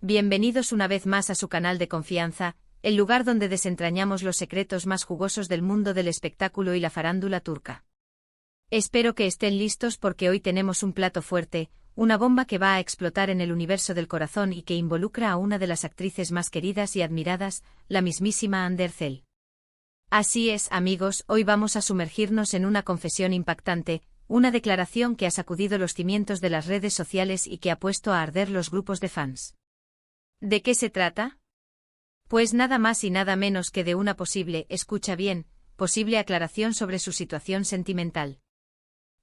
Bienvenidos una vez más a su canal de confianza, el lugar donde desentrañamos los secretos más jugosos del mundo del espectáculo y la farándula turca. Espero que estén listos porque hoy tenemos un plato fuerte, una bomba que va a explotar en el universo del corazón y que involucra a una de las actrices más queridas y admiradas, la mismísima Hande Erçel. Así es, amigos, hoy vamos a sumergirnos en una confesión impactante, una declaración que ha sacudido los cimientos de las redes sociales y que ha puesto a arder los grupos de fans. ¿De qué se trata? Pues nada más y nada menos que de una posible, escucha bien, posible aclaración sobre su situación sentimental.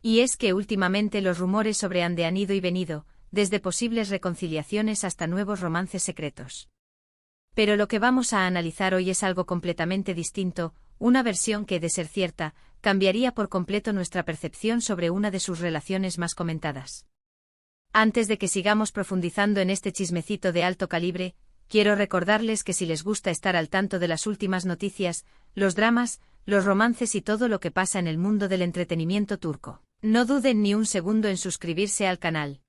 Y es que últimamente los rumores sobre Hande han ido y venido, desde posibles reconciliaciones hasta nuevos romances secretos. Pero lo que vamos a analizar hoy es algo completamente distinto, una versión que, de ser cierta, cambiaría por completo nuestra percepción sobre una de sus relaciones más comentadas. Antes de que sigamos profundizando en este chismecito de alto calibre, quiero recordarles que si les gusta estar al tanto de las últimas noticias, los dramas, los romances y todo lo que pasa en el mundo del entretenimiento turco, no duden ni un segundo en suscribirse al canal.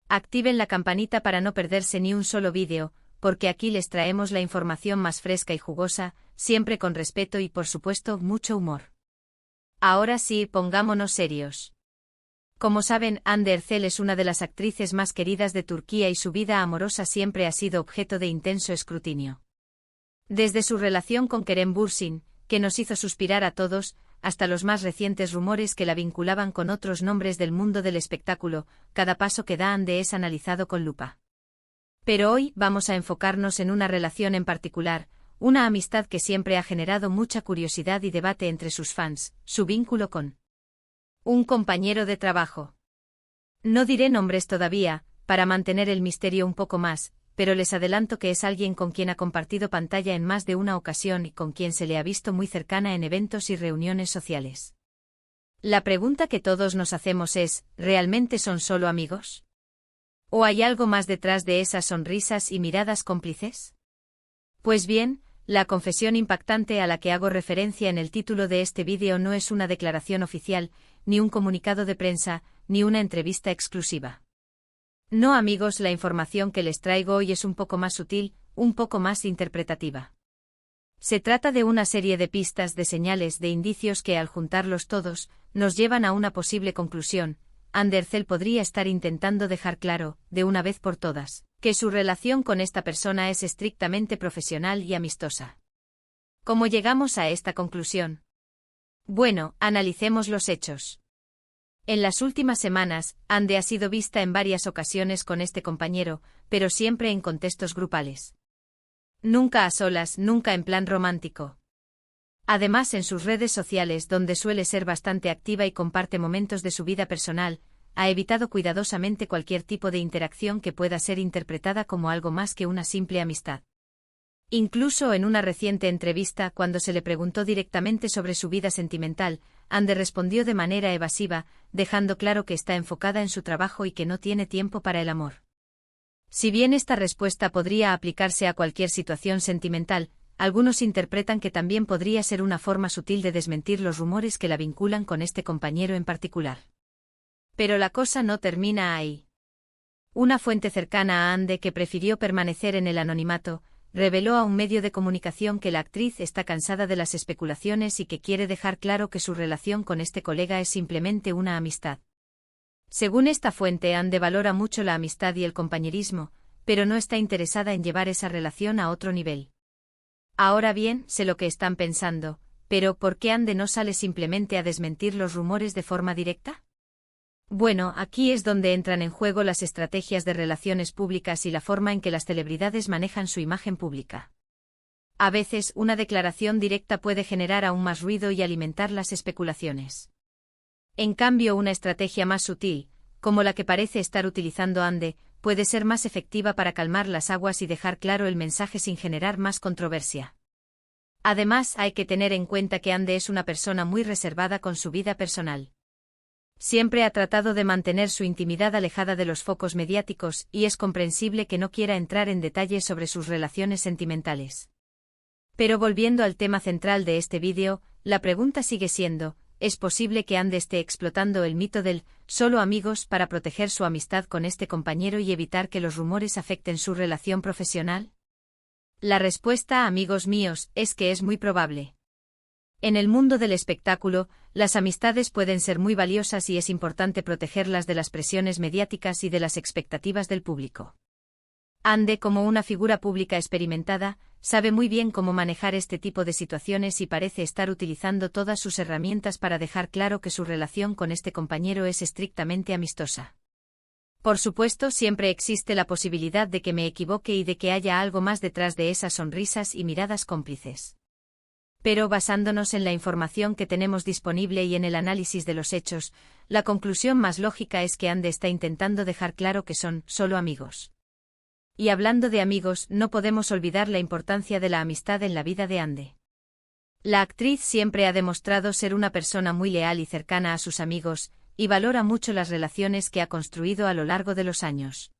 Activen la campanita para no perderse ni un solo vídeo, porque aquí les traemos la información más fresca y jugosa, siempre con respeto y por supuesto mucho humor. Ahora sí, pongámonos serios. Como saben, Hande Erçel es una de las actrices más queridas de Turquía y su vida amorosa siempre ha sido objeto de intenso escrutinio. Desde su relación con Kerem Bürsin, que nos hizo suspirar a todos, hasta los más recientes rumores que la vinculaban con otros nombres del mundo del espectáculo, cada paso que da Hande es analizado con lupa. Pero hoy vamos a enfocarnos en una relación en particular, una amistad que siempre ha generado mucha curiosidad y debate entre sus fans, su vínculo con un compañero de trabajo. No diré nombres todavía, para mantener el misterio un poco más, pero les adelanto que es alguien con quien ha compartido pantalla en más de una ocasión y con quien se le ha visto muy cercana en eventos y reuniones sociales. La pregunta que todos nos hacemos es, ¿realmente son solo amigos? ¿O hay algo más detrás de esas sonrisas y miradas cómplices? Pues bien, la confesión impactante a la que hago referencia en el título de este vídeo no es una declaración oficial, ni un comunicado de prensa, ni una entrevista exclusiva. No, amigos, la información que les traigo hoy es un poco más sutil, un poco más interpretativa. Se trata de una serie de pistas, de señales, de indicios que, al juntarlos todos, nos llevan a una posible conclusión. Hande Erçel podría estar intentando dejar claro, de una vez por todas, que su relación con esta persona es estrictamente profesional y amistosa. ¿Cómo llegamos a esta conclusión? Bueno, analicemos los hechos. En las últimas semanas, Hande ha sido vista en varias ocasiones con este compañero, pero siempre en contextos grupales. Nunca a solas, nunca en plan romántico. Además, en sus redes sociales, donde suele ser bastante activa y comparte momentos de su vida personal, ha evitado cuidadosamente cualquier tipo de interacción que pueda ser interpretada como algo más que una simple amistad. Incluso en una reciente entrevista, cuando se le preguntó directamente sobre su vida sentimental, Hande respondió de manera evasiva, dejando claro que está enfocada en su trabajo y que no tiene tiempo para el amor. Si bien esta respuesta podría aplicarse a cualquier situación sentimental, algunos interpretan que también podría ser una forma sutil de desmentir los rumores que la vinculan con este compañero en particular. Pero la cosa no termina ahí. Una fuente cercana a Hande, que prefirió permanecer en el anonimato, reveló a un medio de comunicación que la actriz está cansada de las especulaciones y que quiere dejar claro que su relación con este colega es simplemente una amistad. Según esta fuente, Hande valora mucho la amistad y el compañerismo, pero no está interesada en llevar esa relación a otro nivel. Ahora bien, sé lo que están pensando, pero ¿por qué Hande no sale simplemente a desmentir los rumores de forma directa? Bueno, aquí es donde entran en juego las estrategias de relaciones públicas y la forma en que las celebridades manejan su imagen pública. A veces, una declaración directa puede generar aún más ruido y alimentar las especulaciones. En cambio, una estrategia más sutil, como la que parece estar utilizando Hande, puede ser más efectiva para calmar las aguas y dejar claro el mensaje sin generar más controversia. Además, hay que tener en cuenta que Hande es una persona muy reservada con su vida personal. Siempre ha tratado de mantener su intimidad alejada de los focos mediáticos y es comprensible que no quiera entrar en detalles sobre sus relaciones sentimentales. Pero volviendo al tema central de este vídeo, la pregunta sigue siendo, es posible que Ande esté explotando el mito del solo amigos para proteger su amistad con este compañero y evitar que los rumores afecten su relación profesional. La respuesta, amigos míos, es que es muy probable. En el mundo del espectáculo, las amistades pueden ser muy valiosas y es importante protegerlas de las presiones mediáticas y de las expectativas del público. Ande, como una figura pública experimentada, sabe muy bien cómo manejar este tipo de situaciones y parece estar utilizando todas sus herramientas para dejar claro que su relación con este compañero es estrictamente amistosa. Por supuesto, siempre existe la posibilidad de que me equivoque y de que haya algo más detrás de esas sonrisas y miradas cómplices. Pero basándonos en la información que tenemos disponible y en el análisis de los hechos, la conclusión más lógica es que Ande está intentando dejar claro que son solo amigos. Y hablando de amigos, no podemos olvidar la importancia de la amistad en la vida de Ande. La actriz siempre ha demostrado ser una persona muy leal y cercana a sus amigos, y valora mucho las relaciones que ha construido a lo largo de los años.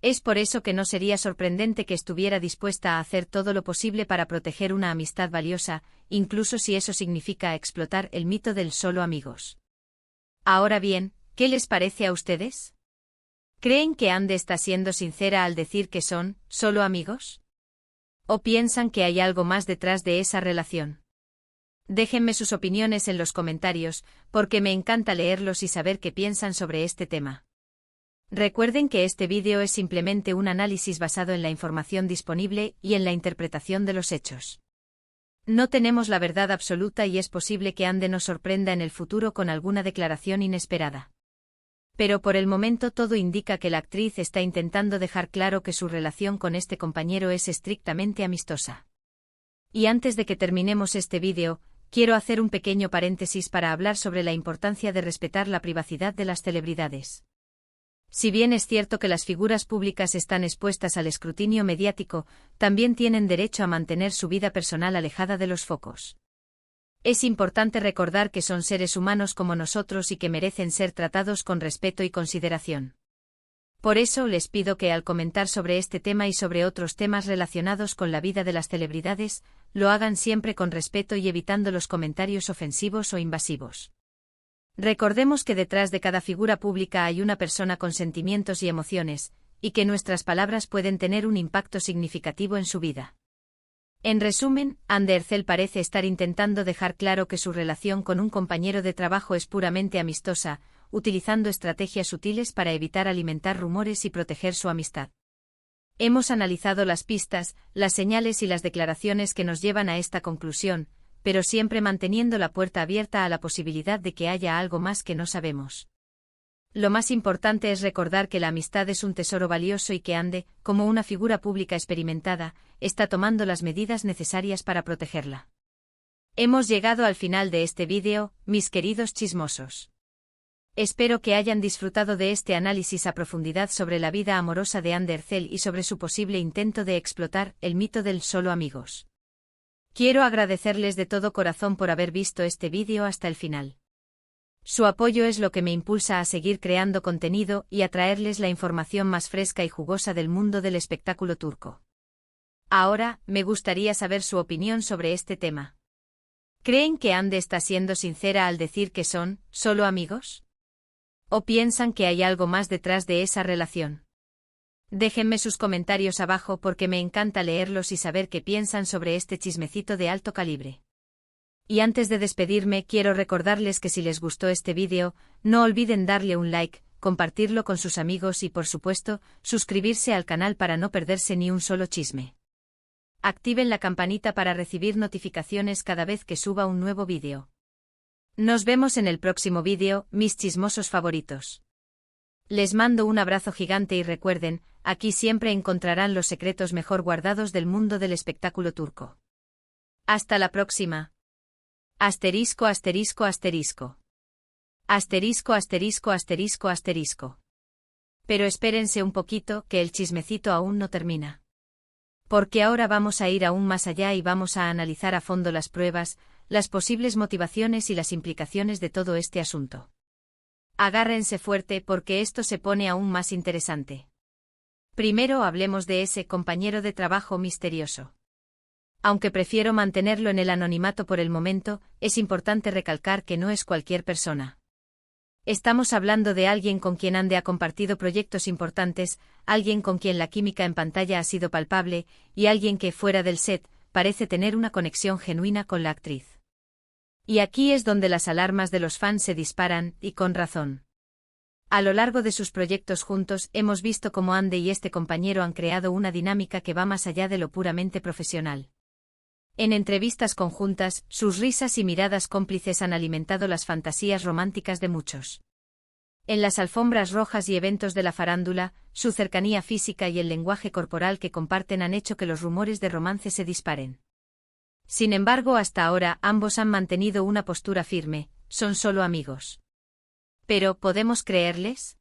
Es por eso que no sería sorprendente que estuviera dispuesta a hacer todo lo posible para proteger una amistad valiosa, incluso si eso significa explotar el mito del solo amigos. Ahora bien, ¿qué les parece a ustedes? ¿Creen que Ande está siendo sincera al decir que son solo amigos? ¿O piensan que hay algo más detrás de esa relación? Déjenme sus opiniones en los comentarios, porque me encanta leerlos y saber qué piensan sobre este tema. Recuerden que este vídeo es simplemente un análisis basado en la información disponible y en la interpretación de los hechos. No tenemos la verdad absoluta y es posible que Ande nos sorprenda en el futuro con alguna declaración inesperada. Pero por el momento todo indica que la actriz está intentando dejar claro que su relación con este compañero es estrictamente amistosa. Y antes de que terminemos este vídeo, quiero hacer un pequeño paréntesis para hablar sobre la importancia de respetar la privacidad de las celebridades. Si bien es cierto que las figuras públicas están expuestas al escrutinio mediático, también tienen derecho a mantener su vida personal alejada de los focos. Es importante recordar que son seres humanos como nosotros y que merecen ser tratados con respeto y consideración. Por eso les pido que al comentar sobre este tema y sobre otros temas relacionados con la vida de las celebridades, lo hagan siempre con respeto y evitando los comentarios ofensivos o invasivos. Recordemos que detrás de cada figura pública hay una persona con sentimientos y emociones, y que nuestras palabras pueden tener un impacto significativo en su vida. En resumen, Ande Ercel parece estar intentando dejar claro que su relación con un compañero de trabajo es puramente amistosa, utilizando estrategias sutiles para evitar alimentar rumores y proteger su amistad. Hemos analizado las pistas, las señales y las declaraciones que nos llevan a esta conclusión, pero siempre manteniendo la puerta abierta a la posibilidad de que haya algo más que no sabemos. Lo más importante es recordar que la amistad es un tesoro valioso y que Ande, como una figura pública experimentada, está tomando las medidas necesarias para protegerla. Hemos llegado al final de este vídeo, mis queridos chismosos. Espero que hayan disfrutado de este análisis a profundidad sobre la vida amorosa de Ande Ercel y sobre su posible intento de explotar el mito del solo amigos. Quiero agradecerles de todo corazón por haber visto este vídeo hasta el final. Su apoyo es lo que me impulsa a seguir creando contenido y a traerles la información más fresca y jugosa del mundo del espectáculo turco. Ahora, me gustaría saber su opinión sobre este tema. ¿Creen que Ande está siendo sincera al decir que son solo amigos? ¿O piensan que hay algo más detrás de esa relación? Déjenme sus comentarios abajo porque me encanta leerlos y saber qué piensan sobre este chismecito de alto calibre. Y antes de despedirme quiero recordarles que si les gustó este vídeo, no olviden darle un like, compartirlo con sus amigos y por supuesto, suscribirse al canal para no perderse ni un solo chisme. Activen la campanita para recibir notificaciones cada vez que suba un nuevo vídeo. Nos vemos en el próximo vídeo, mis chismosos favoritos. Les mando un abrazo gigante y recuerden, aquí siempre encontrarán los secretos mejor guardados del mundo del espectáculo turco. Hasta la próxima. Asterisco asterisco asterisco. Asterisco asterisco asterisco asterisco. Pero espérense un poquito que el chismecito aún no termina. Porque ahora vamos a ir aún más allá y vamos a analizar a fondo las pruebas, las posibles motivaciones y las implicaciones de todo este asunto. Agárrense fuerte porque esto se pone aún más interesante. Primero hablemos de ese compañero de trabajo misterioso. Aunque prefiero mantenerlo en el anonimato por el momento, es importante recalcar que no es cualquier persona. Estamos hablando de alguien con quien Ande ha compartido proyectos importantes, alguien con quien la química en pantalla ha sido palpable, y alguien que, fuera del set, parece tener una conexión genuina con la actriz. Y aquí es donde las alarmas de los fans se disparan, y con razón. A lo largo de sus proyectos juntos, hemos visto cómo Ande y este compañero han creado una dinámica que va más allá de lo puramente profesional. En entrevistas conjuntas, sus risas y miradas cómplices han alimentado las fantasías románticas de muchos. En las alfombras rojas y eventos de la farándula, su cercanía física y el lenguaje corporal que comparten han hecho que los rumores de romance se disparen. Sin embargo, hasta ahora, ambos han mantenido una postura firme, son solo amigos. ¿Pero podemos creerles?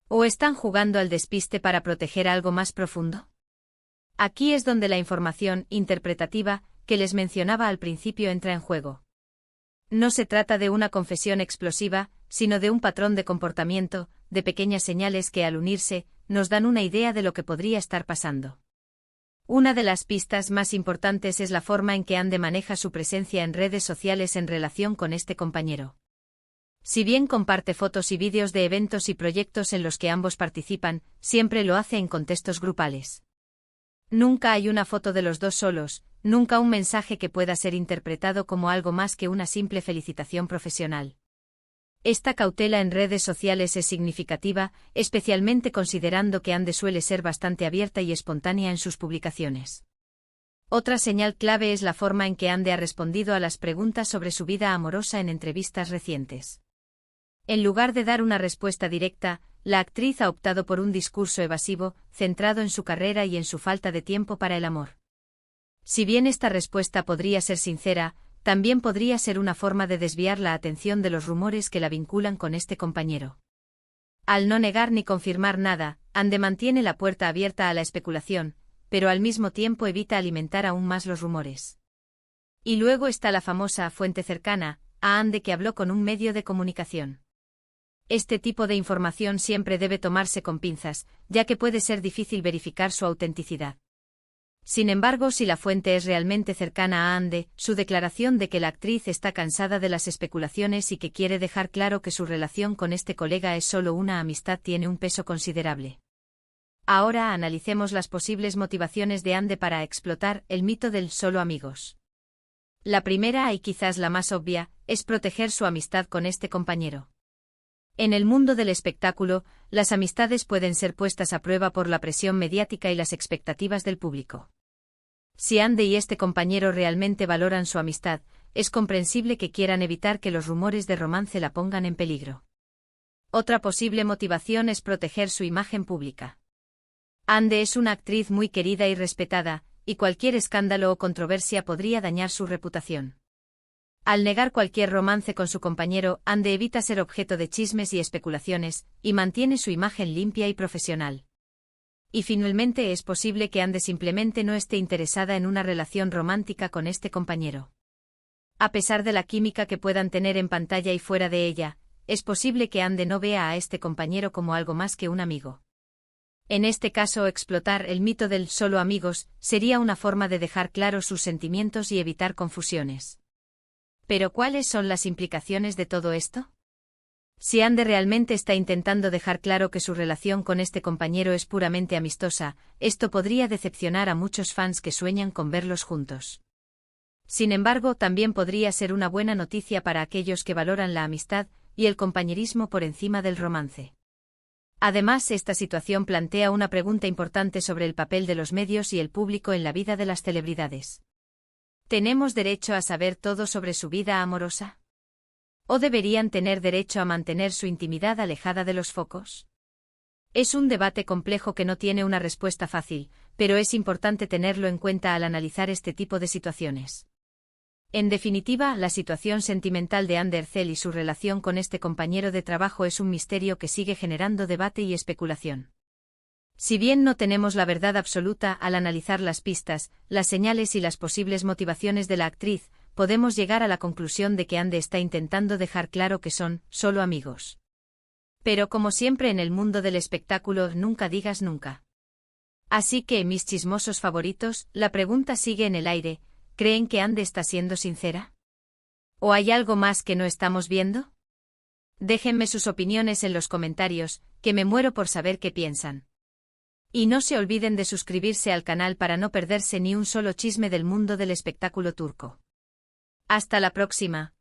¿O están jugando al despiste para proteger algo más profundo? Aquí es donde la información interpretativa que les mencionaba al principio entra en juego. No se trata de una confesión explosiva, sino de un patrón de comportamiento, de pequeñas señales que al unirse, nos dan una idea de lo que podría estar pasando. Una de las pistas más importantes es la forma en que Ande maneja su presencia en redes sociales en relación con este compañero. Si bien comparte fotos y vídeos de eventos y proyectos en los que ambos participan, siempre lo hace en contextos grupales. Nunca hay una foto de los dos solos, nunca un mensaje que pueda ser interpretado como algo más que una simple felicitación profesional. Esta cautela en redes sociales es significativa, especialmente considerando que Ande suele ser bastante abierta y espontánea en sus publicaciones. Otra señal clave es la forma en que Ande ha respondido a las preguntas sobre su vida amorosa en entrevistas recientes. En lugar de dar una respuesta directa, la actriz ha optado por un discurso evasivo, centrado en su carrera y en su falta de tiempo para el amor. Si bien esta respuesta podría ser sincera, también podría ser una forma de desviar la atención de los rumores que la vinculan con este compañero. Al no negar ni confirmar nada, Ande mantiene la puerta abierta a la especulación, pero al mismo tiempo evita alimentar aún más los rumores. Y luego está la famosa fuente cercana a Ande que habló con un medio de comunicación. Este tipo de información siempre debe tomarse con pinzas, ya que puede ser difícil verificar su autenticidad. Sin embargo, si la fuente es realmente cercana a Ande, su declaración de que la actriz está cansada de las especulaciones y que quiere dejar claro que su relación con este colega es solo una amistad tiene un peso considerable. Ahora analicemos las posibles motivaciones de Ande para explotar el mito del solo amigos. La primera, y quizás la más obvia, es proteger su amistad con este compañero. En el mundo del espectáculo, las amistades pueden ser puestas a prueba por la presión mediática y las expectativas del público. Si Ande y este compañero realmente valoran su amistad, es comprensible que quieran evitar que los rumores de romance la pongan en peligro. Otra posible motivación es proteger su imagen pública. Ande es una actriz muy querida y respetada, y cualquier escándalo o controversia podría dañar su reputación. Al negar cualquier romance con su compañero, Ande evita ser objeto de chismes y especulaciones, y mantiene su imagen limpia y profesional. Y finalmente es posible que Ande simplemente no esté interesada en una relación romántica con este compañero. A pesar de la química que puedan tener en pantalla y fuera de ella, es posible que Ande no vea a este compañero como algo más que un amigo. En este caso, explotar el mito del solo amigos sería una forma de dejar claros sus sentimientos y evitar confusiones. ¿Pero cuáles son las implicaciones de todo esto? Si Ande realmente está intentando dejar claro que su relación con este compañero es puramente amistosa, esto podría decepcionar a muchos fans que sueñan con verlos juntos. Sin embargo, también podría ser una buena noticia para aquellos que valoran la amistad y el compañerismo por encima del romance. Además, esta situación plantea una pregunta importante sobre el papel de los medios y el público en la vida de las celebridades. ¿Tenemos derecho a saber todo sobre su vida amorosa? ¿O deberían tener derecho a mantener su intimidad alejada de los focos? Es un debate complejo que no tiene una respuesta fácil, pero es importante tenerlo en cuenta al analizar este tipo de situaciones. En definitiva, la situación sentimental de Ande Ercel y su relación con este compañero de trabajo es un misterio que sigue generando debate y especulación. Si bien no tenemos la verdad absoluta al analizar las pistas, las señales y las posibles motivaciones de la actriz, podemos llegar a la conclusión de que Ande está intentando dejar claro que son solo amigos. Pero como siempre en el mundo del espectáculo, nunca digas nunca. Así que, mis chismosos favoritos, la pregunta sigue en el aire, ¿creen que Hande está siendo sincera? ¿O hay algo más que no estamos viendo? Déjenme sus opiniones en los comentarios, que me muero por saber qué piensan. Y no se olviden de suscribirse al canal para no perderse ni un solo chisme del mundo del espectáculo turco. Hasta la próxima.